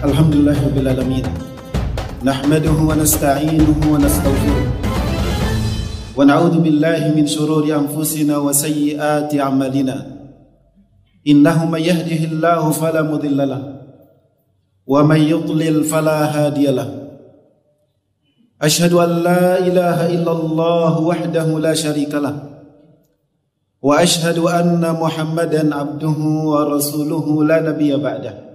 Alhamdulillahirabbil alamin. Nahmaduhu wa nasta'inuhu wa nastaghfiruh. Wa na'udzu billahi min shururi anfusina wa sayyiati a'malina. Innahu may yahdihillahu fala mudilla lahu wa may yudlil fala hadiya lahu. Ashhadu an la ilaha illallah wahdahu la syarika lahu wa ashhadu anna Muhammadan abduhu wa rasuluhu la nabiyya ba'dahu.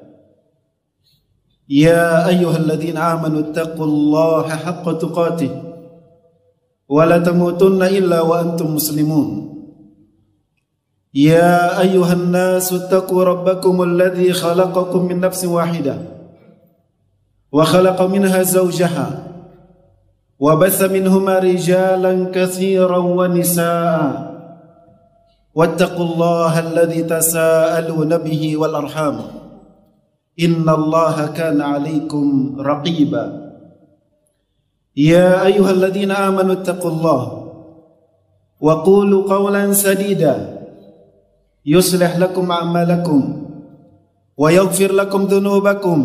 Ya ayyuhalladzina amanu taqullaha haqqa tuqatih wa la tamutunna illa wa antum muslimun. Ya ayyuhan nasu taqu rabbakumul ladzi khalaqakum min nafsin wahidah wa khalaqa minha zawjaha wa batha minhuma rijalan katsiran wa nisaa. Wattaqullaha alladzi tasaaluna bihi wal arham. Innallaha kana 'alaikum raqiba. Ya ayyuhalladzina amanu taqullaha wa qulu qawlan sadida yuslih lakum a'malakum wa yaghfir lakum dhunubakum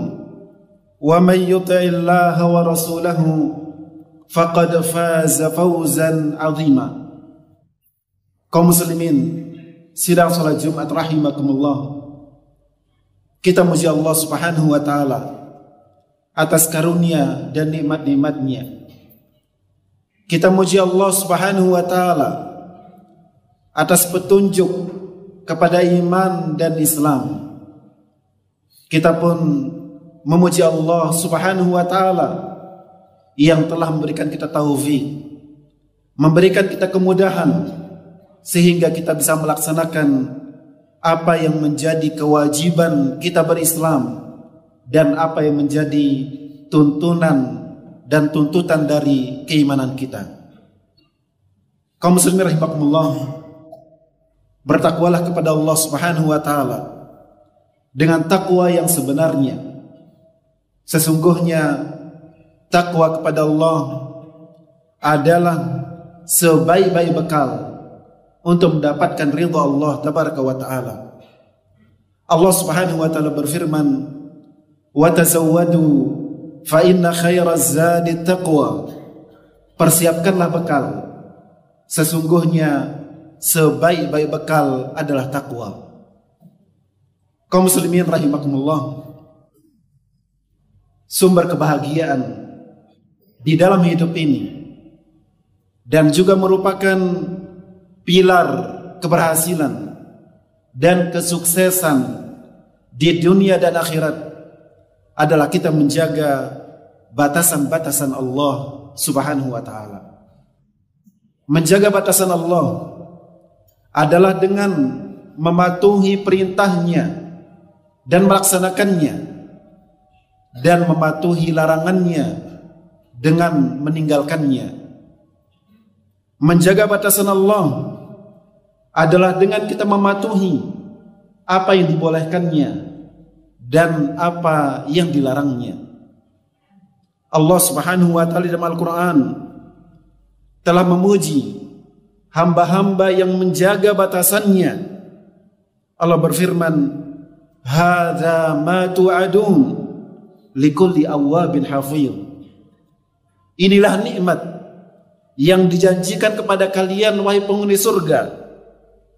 wa may yuti'illaha wa rasulahu faqad faza fawzan 'azima. Kaum muslimin sidang salat Jumat rahimakumullah. Kita muji Allah Subhanahu wa taala atas karunia dan nikmat-nikmatnya. Kita muji Allah Subhanahu wa taala atas petunjuk kepada iman dan Islam. Kita pun memuji Allah Subhanahu wa taala yang telah memberikan kita taufik, memberikan kita kemudahan sehingga kita bisa melaksanakan apa yang menjadi kewajiban kita berislam dan apa yang menjadi tuntunan dan tuntutan dari keimanan kita. Kaum muslimin rahimakumullah, bertakwalah kepada Allah Subhanahu wa taala dengan takwa yang sebenarnya. Sesungguhnya takwa kepada Allah adalah sebaik-baik bekal untuk mendapatkan ridha Allah tabaraka wa taala. Allah Subhanahu wa taala berfirman, "Wa tazawwadu fa inna khairaz zadi taqwa." Persiapkanlah bekal. Sesungguhnya sebaik-baik bekal adalah takwa. Kaum muslimin rahimakumullah, sumber kebahagiaan di dalam hidup ini dan juga merupakan pilar keberhasilan dan kesuksesan di dunia dan akhirat adalah kita menjaga batasan-batasan Allah Subhanahu wa taala. Menjaga batasan Allah adalah dengan mematuhi perintahnya dan melaksanakannya, dan mematuhi larangannya dengan meninggalkannya. Menjaga batasan Allah adalah dengan kita mematuhi apa yang dibolehkannya dan apa yang dilarangnya. Allah Subhanahu wa taala dalam Al-Qur'an telah memuji hamba-hamba yang menjaga batasannya. Allah berfirman, "Hadza ma tu'adun likulli awwabin hafidh." Inilah nikmat yang dijanjikan kepada kalian wahai penghuni surga,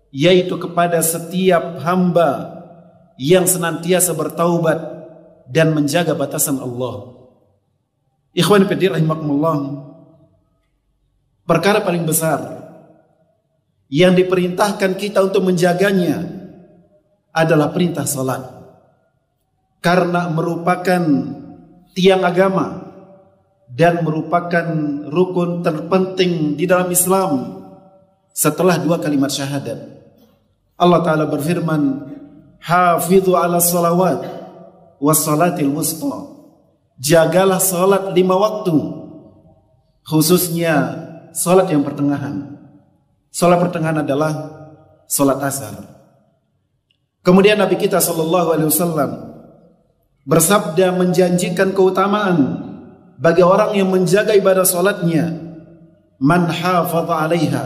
yaitu kepada setiap hamba yang senantiasa bertaubat dan menjaga batasan Allah. Ikhwan fillah rahimakumullah, perkara paling besar yang diperintahkan kita untuk menjaganya adalah perintah salat, karena merupakan tiang agama dan merupakan rukun terpenting di dalam Islam setelah dua kalimat syahadat. Allah Ta'ala berfirman, "Hafidhu ala salawat was salatil wusta." Jagalah salat 5 waktu, khususnya salat yang pertengahan. Salat pertengahan adalah salat asar. Kemudian Nabi kita SAW bersabda menjanjikan keutamaan bagi orang yang menjaga ibadah salatnya. Man hafadha 'alaiha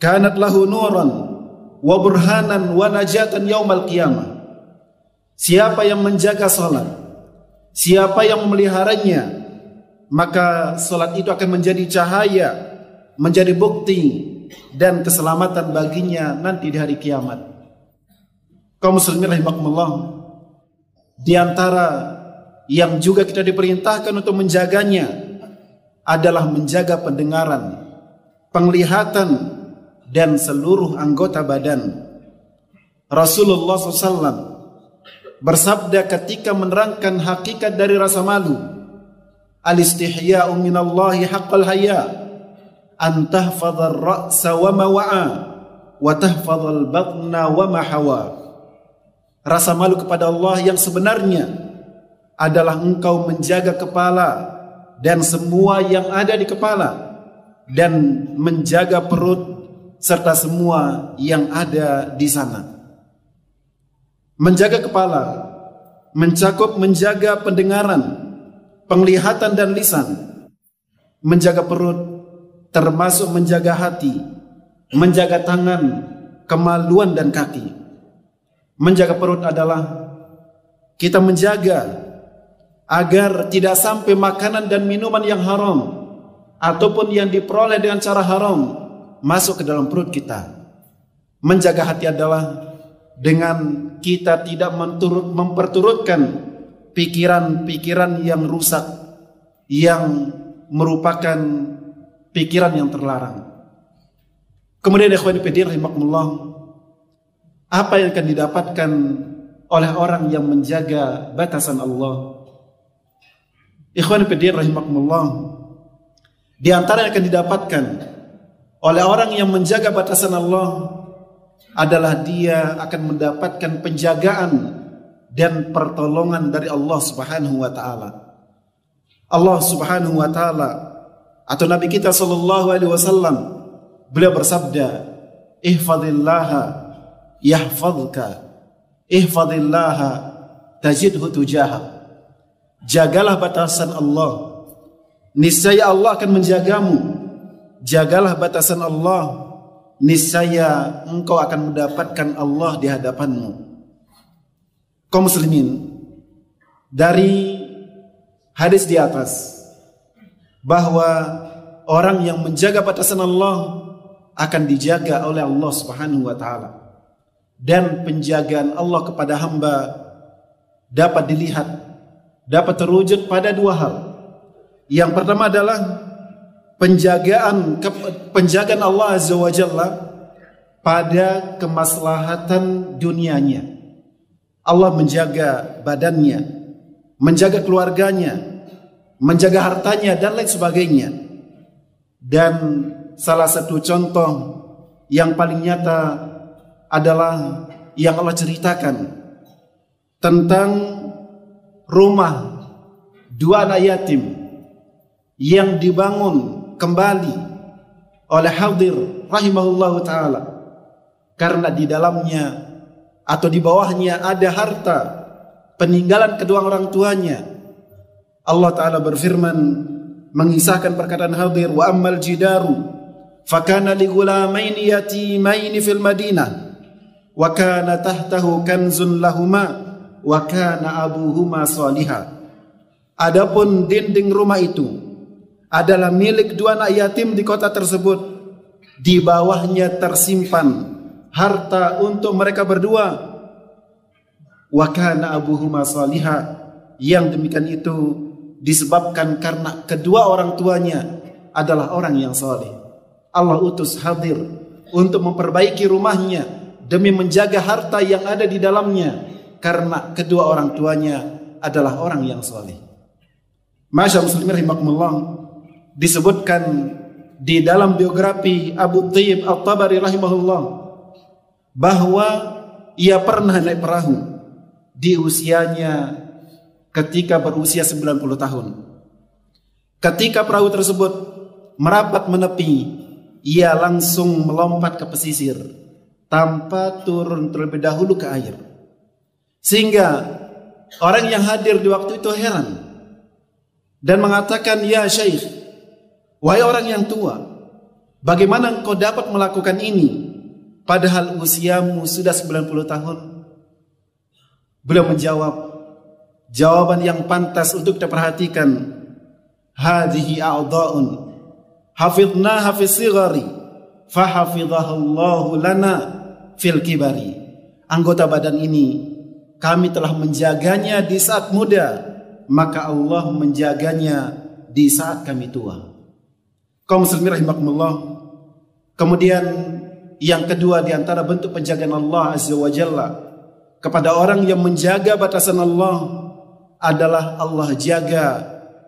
kanat lahu nuran wa burhanan wa najatan yaumal qiyamah. Siapa yang menjaga salat, Siapa yang memeliharanya, maka salat itu akan menjadi cahaya, menjadi bukti dan keselamatan baginya nanti di hari kiamat. Kaum muslimin rahimakumullah, di antara yang juga kita diperintahkan untuk menjaganya adalah menjaga pendengaran, penglihatan, dan seluruh anggota badan. Rasulullah SAW bersabda ketika menerangkan hakikat dari rasa malu, al-istihya'u minallahi haqqal haya, an tahfadhar ra'sa wa ma wa'a wa tahfadhal batna wa ma hawa. Rasa malu kepada Allah yang sebenarnya adalah engkau menjaga kepala dan semua yang ada di kepala, dan menjaga perut serta semua yang ada di sana. Menjaga kepala mencakup menjaga pendengaran, penglihatan dan lisan. Menjaga perut termasuk menjaga hati, menjaga tangan, kemaluan dan kaki. Menjaga perut adalah kita menjaga agar tidak sampai makanan dan minuman yang haram ataupun yang diperoleh dengan cara haram masuk ke dalam perut kita. Menjaga hati adalah dengan kita tidak memperturutkan pikiran-pikiran yang rusak, yang merupakan pikiran yang terlarang. Kemudian ikhwan fillah rahimakumullah, apa yang akan didapatkan oleh orang yang menjaga batasan Allah? Ikhwan fillah rahimakumullah, di antara yang akan didapatkan oleh orang yang menjaga batasan Allah adalah dia akan mendapatkan penjagaan dan pertolongan dari Allah Subhanahu wa taala. Allah Subhanahu wa taala atau Nabi kita sallallahu alaihi wasallam, beliau bersabda, "Ihfazillaha yahfazka, ihfazillaha tajidhu tujahak." Jagalah batasan Allah, niscaya Allah akan menjagamu. Jagalah batasan Allah, niscaya engkau akan mendapatkan Allah di hadapanmu. Kaum muslimin, dari hadis di atas bahwa orang yang menjaga batasan Allah akan dijaga oleh Allah Subhanahu wa taala. Dan penjagaan Allah kepada hamba dapat dilihat, dapat terwujud pada dua hal. Yang pertama adalah penjagaan Allah Azza wa Jalla pada kemaslahatan dunianya. Allah menjaga badannya, menjaga keluarganya, menjaga hartanya dan lain sebagainya. Dan salah satu contoh yang paling nyata adalah yang Allah ceritakan tentang rumah dua anak yatim yang dibangun kembali oleh Hadir rahimahullahu taala karena di dalamnya atau di bawahnya ada harta peninggalan kedua orang tuanya. Allah taala berfirman mengisahkan perkataan Hadir, wa ammal jidaru fakana li ghulamaini yatimaini fil Madinah wa kana tahtahu kanzun lahuma wa kana abuhuma salihah. Adapun dinding rumah itu adalah milik dua anak yatim di kota tersebut. Di bawahnya tersimpan harta untuk mereka berdua. Wa kana abuhuma salihah. Yang demikian itu disebabkan karena kedua orang tuanya adalah orang yang saleh. Allah utus Hadir untuk memperbaiki rumahnya demi menjaga harta yang ada di dalamnya karena kedua orang tuanya adalah orang yang saleh. Masyaallah muslimin rahimakumullah, disebutkan di dalam biografi Abu Thayyib At-Tabari rahimahullah bahwa ia pernah naik perahu di usianya ketika berusia 90 tahun. Ketika perahu tersebut merapat menepi, ia langsung melompat ke pesisir tanpa turun terlebih dahulu ke air. Sehingga orang yang hadir di waktu itu heran dan mengatakan, "Ya Syekh, wahai orang yang tua, bagaimana engkau dapat melakukan ini padahal usiamu sudah 90 tahun?" Beliau menjawab, jawaban yang pantas untuk kita perhatikan. Hadhihi a'dha'un hafidnaha fi sighari fahafidhahallahu lana fil kibari. Anggota badan ini kami telah menjaganya di saat muda, maka Allah menjaganya di saat kami tua. Kaum muslimin rahimakumullah. Kemudian yang kedua di antara bentuk penjagaan Allah Azza wa Jalla kepada orang yang menjaga batasan Allah adalah Allah jaga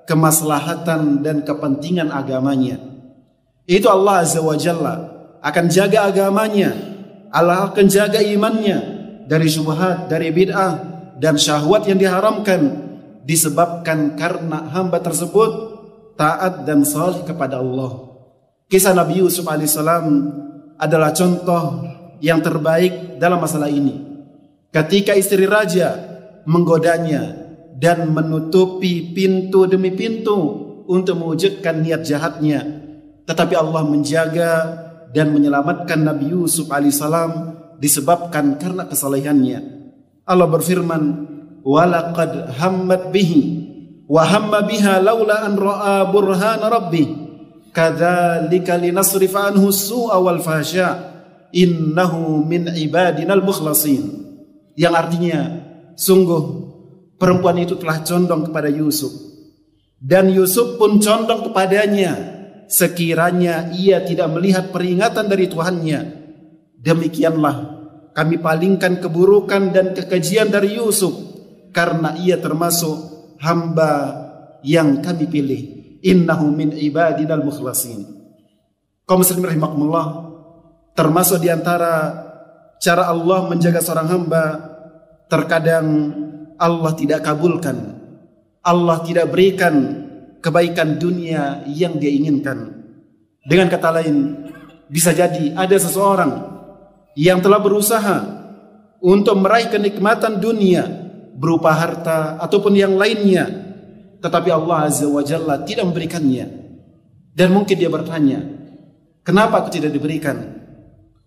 kemaslahatan dan kepentingan agamanya. Itu Allah Azza wa Jalla akan jaga agamanya, Allah akan jaga imannya dari syubhat, dari bid'ah dan syahwat yang diharamkan, disebabkan karena hamba tersebut taat dan saleh kepada Allah. Kisah Nabi Yusuf alaihissalam adalah contoh yang terbaik dalam masalah ini. Ketika istri raja menggodanya dan menutupi pintu demi pintu untuk mewujudkan niat jahatnya, tetapi Allah menjaga dan menyelamatkan Nabi Yusuf alaihissalam disebabkan karena kesalehannya. Allah berfirman, "Walaqad hammat bihi wa hamma biha laula an ra'a burhana rabbih kadzalika linasrifa anhu as-su'a wal fahsya innahu min ibadinal mukhlasin." Yang artinya, sungguh perempuan itu telah condong kepada Yusuf dan Yusuf pun condong kepadanya sekiranya ia tidak melihat peringatan dari Tuhannya. Demikianlah kami palingkan keburukan dan kekejian dari Yusuf karena ia termasuk hamba yang kami pilih. Innahu min ibadinal mukhlasin. Kaum muslimin rahimakumullah, termasuk di antara cara Allah menjaga seorang hamba, terkadang Allah tidak kabulkan, Allah tidak berikan kebaikan dunia yang dia inginkan. Dengan kata lain, bisa jadi ada seseorang yang telah berusaha untuk meraih kenikmatan dunia berupa harta ataupun yang lainnya, tetapi Allah Azza wa Jalla tidak memberikannya. Dan mungkin dia bertanya, kenapa aku tidak diberikan?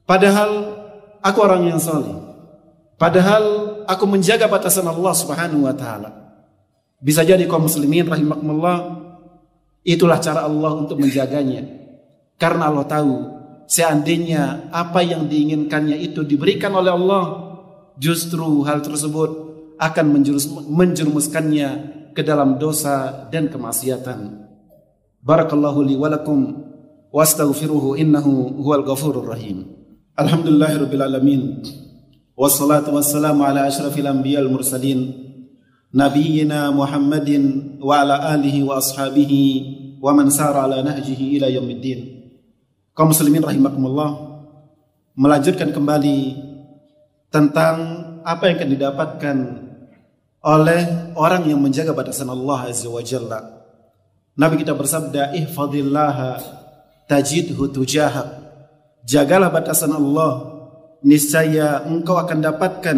Padahal aku orang yang saleh, padahal aku menjaga batasan Allah Subhanahu wa taala. Bisa jadi kaum muslimin rahimakumullah, itulah cara Allah untuk menjaganya. Karena Allah tahu seandainya apa yang diinginkannya itu diberikan oleh Allah, justru hal tersebut akan menjerumuskannya ke dalam dosa dan kemaksiatan. Barakallahu li wa lakum wastaghfiruhu innahu huwal ghafurur rahim. Alhamdulillahirabbil alamin. Wassalatu wassalamu ala asyrafil anbiya'il mursalin nabiyyina Muhammadin wa ala alihi wa ashabihi wa man sara ala nahjihi ila yaumiddin. Kaum muslimin rahimakumullah, melanjutkan kembali tentang apa yang akan didapatkan oleh orang yang menjaga batasan Allah Azza wa Jalla. Nabi kita bersabda, ihfadhillaha tajidhu tujahak. Jagalah batasan Allah, niscaya engkau akan dapatkan,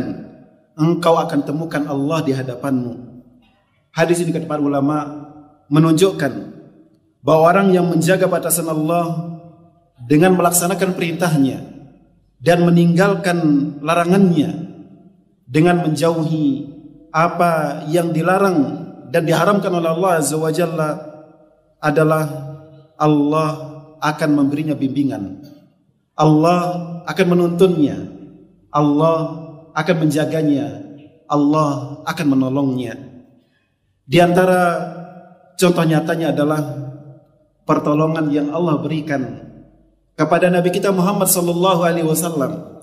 engkau akan temukan Allah di hadapanmu. Hadis ini kata para ulama menunjukkan bahwa orang yang menjaga batasan Allah dengan melaksanakan perintahnya dan meninggalkan larangannya, dengan menjauhi apa yang dilarang dan diharamkan oleh Allah Azza wa Jalla, adalah Allah akan memberinya bimbingan, Allah akan menuntunnya, Allah akan menjaganya, Allah akan menolongnya. Di antara contoh nyatanya adalah pertolongan yang Allah berikan kepada Nabi kita Muhammad sallallahu alaihi wasallam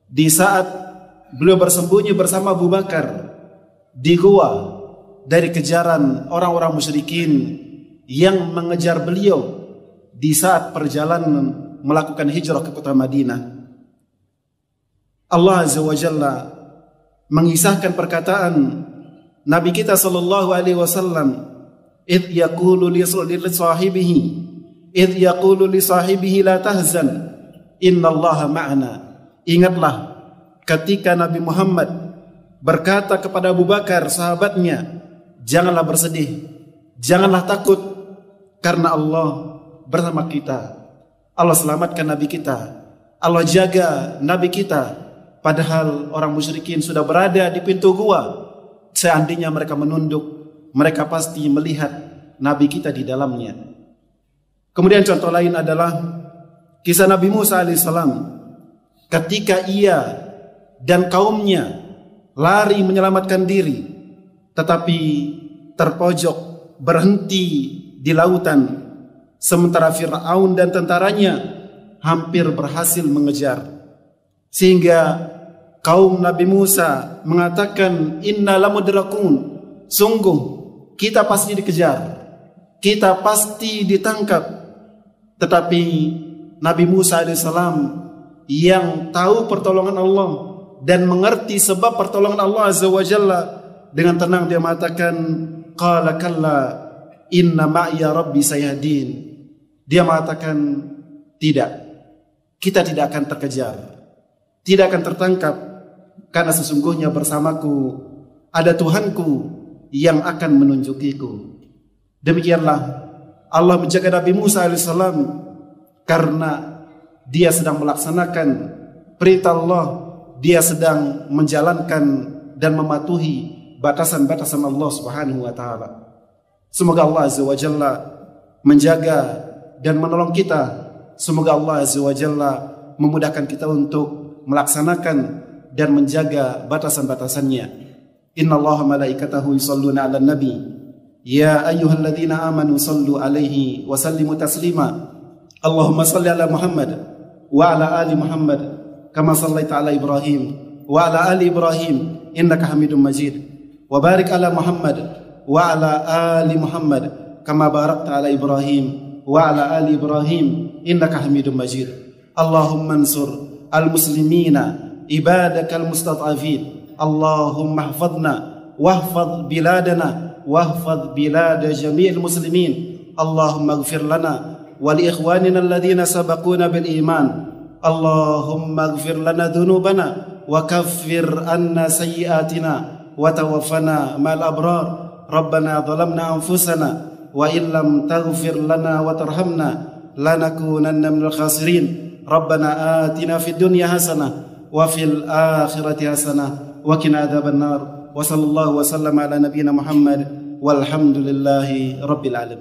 di saat beliau bersembunyi bersama Abu Bakar di gua dari kejaran orang-orang musyrikin yang mengejar beliau di saat perjalanan melakukan hijrah ke kota Madinah. Allah Azza wa Jalla mengisahkan perkataan Nabi kita sallallahu alaihi wasallam, "Idh yaqulu li sahibihi, idh yaqulu li sahibihi la tahzan, innallaha ma'ana." Ingatlah ketika Nabi Muhammad berkata kepada Abu Bakar sahabatnya, "Janganlah bersedih, janganlah takut, karena Allah bersama kita." Allah selamatkan Nabi kita, Allah jaga Nabi kita, padahal orang musyrikin sudah berada di pintu gua seandainya mereka menunduk, mereka pasti melihat Nabi kita di dalamnya. Kemudian contoh lain adalah kisah Nabi Musa alaihissalam ketika ia dan kaumnya lari menyelamatkan diri, tetapi terpojok berhenti di lautan, sementara Fir'aun dan tentaranya hampir berhasil mengejar, sehingga kaum Nabi Musa mengatakan, inna lamudrakun, sungguh kita pasti dikejar, kita pasti ditangkap. Tetapi Nabi Musa alaihissalam yang tahu pertolongan Allah dan mengerti sebab pertolongan Allah azza wa jalla, dengan tenang dia mengatakan, qala kalla inna ma'iya rabbi sayahdin. Dia mengatakan, tidak, kita tidak akan terkejar, tidak akan tertangkap, karena sesungguhnya bersamaku ada Tuhanku yang akan menunjukiku. Demikianlah Allah menjaga Nabi Musa alaihissalam karena dia sedang melaksanakan perintah Allah, dia sedang menjalankan dan mematuhi batasan-batasan Allah Subhanahu wa taala. Semoga Allah azza wa jalla menjaga dan menolong kita. Semoga Allah azza wa jalla memudahkan kita untuk melaksanakan dan menjaga batasan-batasannya. Innallaha malaikatahu yusholluna 'alan nabi ya ayyuhalladzina amanu shallu 'alaihi wa sallimu taslima. Allahumma shalli 'ala Muhammad wa 'ala ali Muhammad kama shallaita 'ala Ibrahim wa 'ala ali Ibrahim innaka Hamidum Majid. Wa barik 'ala Muhammad wa 'ala ali Muhammad kama barakta 'ala Ibrahim wa 'ala ali Ibrahim innaka Hamidum Majid. Allahumma ansur al-muslimina ibadakal mustad'afin. Allahumma ihfadhna wahfadh biladana wahfadh bilad jami'il muslimin. Allahumma ighfir lana wa li ikhwanina alladhina sabaquna bil iman. Allahumma ighfir lana dhunubana wa kaffir anna sayyi'atina wa tawaffana ma'al abrar. Rabbana zalamna anfusana wa illam taghfir lana wa tarhamna lanakunanna minal khasirin. Rabbana atina fid dunya hasanah wa fil akhirati hasanah wa qina adzaban nar. Wa sallallahu wa sallama ala nabiyyina Muhammad walhamdulillahi rabbil alamin.